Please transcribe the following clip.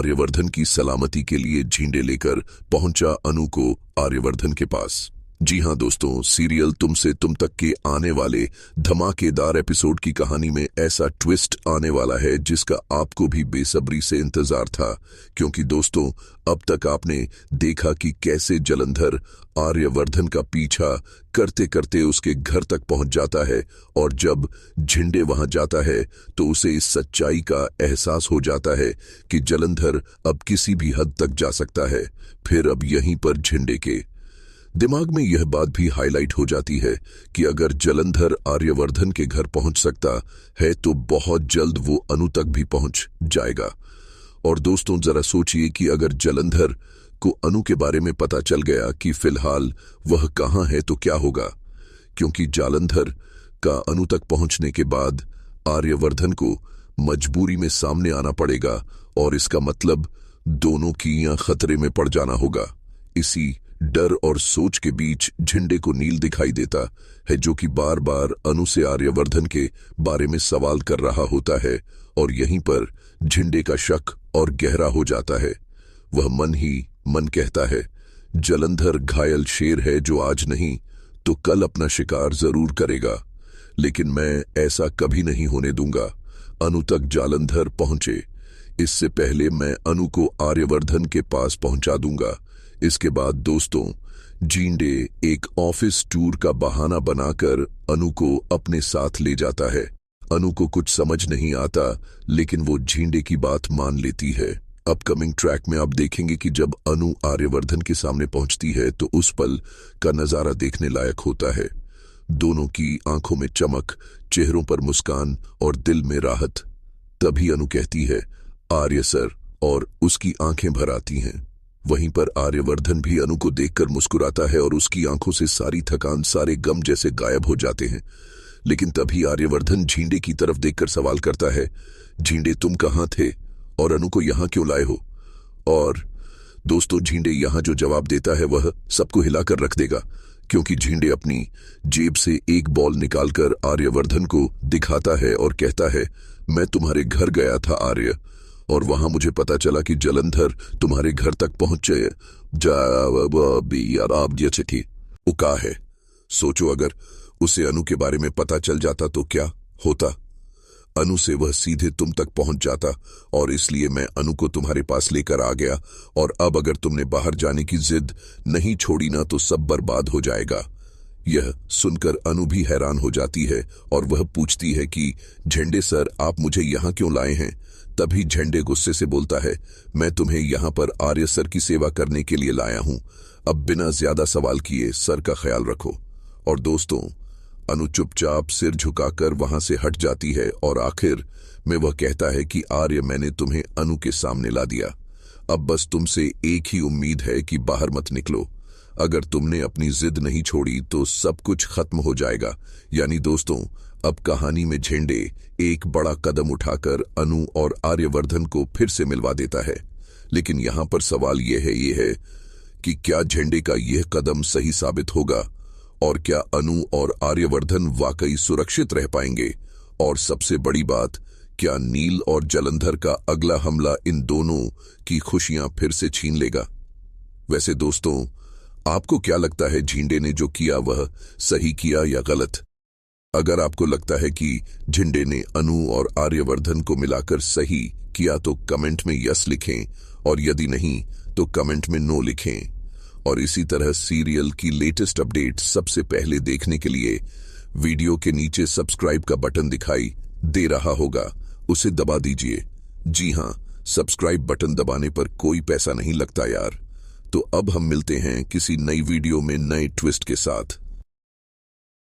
आर्यवर्धन की सलामती के लिए झींडे लेकर पहुंचा अनु को आर्यवर्धन के पास। जी हां दोस्तों, सीरियल तुम से तुम तक के आने वाले धमाकेदार एपिसोड की कहानी में ऐसा ट्विस्ट आने वाला है जिसका आपको भी बेसब्री से इंतजार था, क्योंकि दोस्तों अब तक आपने देखा कि कैसे जलंधर आर्यवर्धन का पीछा करते करते उसके घर तक पहुंच जाता है, और जब झिंडे वहां जाता है तो उसे इस सच्चाई का एहसास हो जाता है कि जलंधर अब किसी भी हद तक जा सकता है। फिर अब यहीं पर झिंडे के दिमाग में यह बात भी हाईलाइट हो जाती है कि अगर जलंधर आर्यवर्धन के घर पहुंच सकता है तो बहुत जल्द वो अनु तक भी पहुंच जाएगा। और दोस्तों जरा सोचिए कि अगर जलंधर को अनु के बारे में पता चल गया कि फिलहाल वह कहां है तो क्या होगा, क्योंकि जलंधर का अनु तक पहुंचने के बाद आर्यवर्धन को मजबूरी में सामने आना पड़ेगा और इसका मतलब दोनों की यहाँ खतरे में पड़ जाना होगा। इसी डर और सोच के बीच झिंडे को नील दिखाई देता है, जो कि बार बार अनु से आर्यवर्धन के बारे में सवाल कर रहा होता है, और यहीं पर झिंडे का शक और गहरा हो जाता है। वह मन ही मन कहता है, जलंधर घायल शेर है जो आज नहीं तो कल अपना शिकार जरूर करेगा, लेकिन मैं ऐसा कभी नहीं होने दूंगा। अनु तक जलंधर पहुंचे इससे पहले मैं अनु को आर्यवर्धन के पास पहुंचा दूंगा। इसके बाद दोस्तों झिंडे एक ऑफिस टूर का बहाना बनाकर अनु को अपने साथ ले जाता है। अनु को कुछ समझ नहीं आता, लेकिन वो झिंडे की बात मान लेती है। अपकमिंग ट्रैक में आप देखेंगे कि जब अनु आर्यवर्धन के सामने पहुंचती है तो उस पल का नजारा देखने लायक होता है। दोनों की आंखों में चमक, चेहरों पर मुस्कान और दिल में राहत। तभी अनु कहती है, आर्य सर, और उसकी आंखें भर आती हैं। वहीं पर आर्यवर्धन भी अनु को देखकर मुस्कुराता है और उसकी आंखों से सारी थकान, सारे गम जैसे गायब हो जाते हैं। लेकिन तभी आर्यवर्धन झिंडे की तरफ देखकर सवाल करता है, झिंडे तुम कहां थे और अनु को यहां क्यों लाए हो? और दोस्तों झिंडे यहां जो जवाब देता है वह सबको हिलाकर रख देगा, क्योंकि झिंडे अपनी जेब से एक बॉल निकालकर आर्यवर्धन को दिखाता है और कहता है, मैं तुम्हारे घर गया था आर्य, और वहां मुझे पता चला कि जलंधर तुम्हारे घर तक पहुंचे उका है। सोचो अगर उसे अनु के बारे में पता चल जाता तो क्या होता। अनु से वह सीधे तुम तक पहुंच जाता, और इसलिए मैं अनु को तुम्हारे पास लेकर आ गया, और अब अगर तुमने बाहर जाने की जिद नहीं छोड़ी ना तो सब बर्बाद हो जाएगा। यह सुनकर अनु भी हैरान हो जाती है और वह पूछती है कि झंडे सर आप मुझे यहाँ क्यों लाए हैं? तभी झंडे गुस्से से बोलता है, मैं तुम्हें यहाँ पर आर्य सर की सेवा करने के लिए लाया हूं। अब बिना ज्यादा सवाल किए सर का ख्याल रखो। और दोस्तों अनु चुपचाप सिर झुकाकर वहां से हट जाती है, और आखिर में वह कहता है कि आर्य मैंने तुम्हें अनु के सामने ला दिया। अब बस तुमसे एक ही उम्मीद है कि बाहर मत निकलो। अगर तुमने अपनी जिद नहीं छोड़ी तो सब कुछ खत्म हो जाएगा। यानी दोस्तों अब कहानी में झंडे एक बड़ा कदम उठाकर अनु और आर्यवर्धन को फिर से मिलवा देता है। लेकिन यहां पर सवाल यह है कि क्या झंडे का यह कदम सही साबित होगा, और क्या अनु और आर्यवर्धन वाकई सुरक्षित रह पाएंगे? और सबसे बड़ी बात, क्या नील और जलंधर का अगला हमला इन दोनों की खुशियां फिर से छीन लेगा? वैसे दोस्तों आपको क्या लगता है, झिंडे ने जो किया वह सही किया या गलत? अगर आपको लगता है कि झिंडे ने अनु और आर्यवर्धन को मिलाकर सही किया तो कमेंट में यस लिखें, और यदि नहीं तो कमेंट में नो लिखें। और इसी तरह सीरियल की लेटेस्ट अपडेट सबसे पहले देखने के लिए वीडियो के नीचे सब्सक्राइब का बटन दिखाई दे रहा होगा, उसे दबा दीजिए। जी हां, सब्सक्राइब बटन दबाने पर कोई पैसा नहीं लगता यार। तो अब हम मिलते हैं किसी नई वीडियो में नए ट्विस्ट के साथ।